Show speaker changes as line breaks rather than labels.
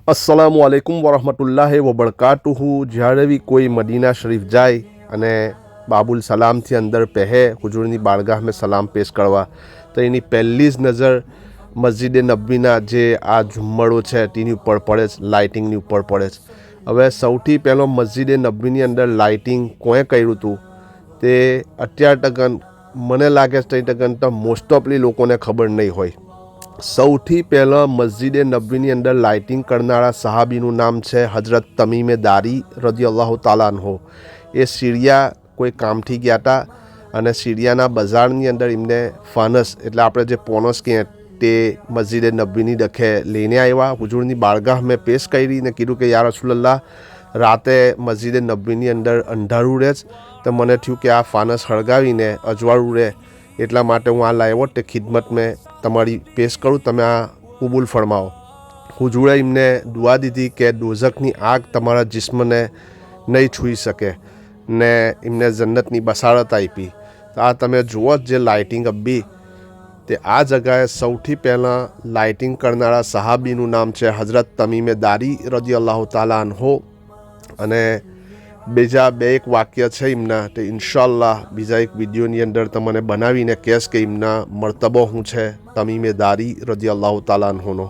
अस्सलामु अलैकुम वरहमतुल्लाहि वबरकातुहू। જ્યારે બી કોઈ મદીના શરીફ જાય અને બાબુલ સલામથી અંદર પહેરે હુજુરની બારગાહ મેં સલામ પેશ કરવા, તો એની પહેલી જ નજર મસ્જિદ નબવીના જે આ ઝુમ્મડો છે તેની ઉપર પડે છે, લાઇટિંગની ઉપર પડે છે. હવે સૌથી પહેલો મસ્જિદ નબવીની અંદર લાઇટિંગ કોણે કર્યું હતું તે અત્યાર તકન મને લાગે છે તો મોસ્ટ ઓફલી લોકોને ખબર નહીં હોય. સૌથી પહેલાં મસ્જિદ નબવીની અંદર લાઇટિંગ કરનારા સહાબીનું નામ છે હજરત તમીમે દારી રદિયલ્લાહુ તાલા અન્હુ. એ સિરિયા કોઈ કામથી ગયા હતા અને સિરિયાના બજારની અંદર એમને ફાનસ એટલે આપણે જે પોનસ કહીએ તે મસ્જિદ નબવીની ડખે લઈને આવ્યા. હુજુરની બારગાહ મેં પેશ કરી ને કીધું કે યા રસૂલલ્લાહ, રાતે મસ્જિદ નબવીની અંદર અંધારું રહે તો મને થયું કે આ ફાનસ સળગાવીને અજવાળું રહે, એટલા માટે હું આ લાવ્યો તે ખિદમત મેં તમારી પેશ કરું, તમે આ કબૂલ ફરમાવો. હુજુરે એમને દુઆ દીધી કે દોઝખની આગ તમારા જિસ્મને નહીં છૂઈ શકે ને એમને જન્નતની બસારત આપી. તો આ તમે જુઓ જે લાઇટિંગ અબ્બી તે આ જગાએ સૌથી પહેલાં લાઇટિંગ કરનારા સહાબીનું નામ છે હજરત તમીમે દારી રદિયલ્લાહુ તાલા અન્હુ. અને બીજા બે એક વાક્ય છે એમના, તે ઇન્શાઅલ્લાહ બીજા એક વિડીયોની અંદર તમને બનાવીને કહેશ કે એમના મર્તબો શું છે તમીમે દારી રદિયલ્લાહુ તાલા અન્હુનો.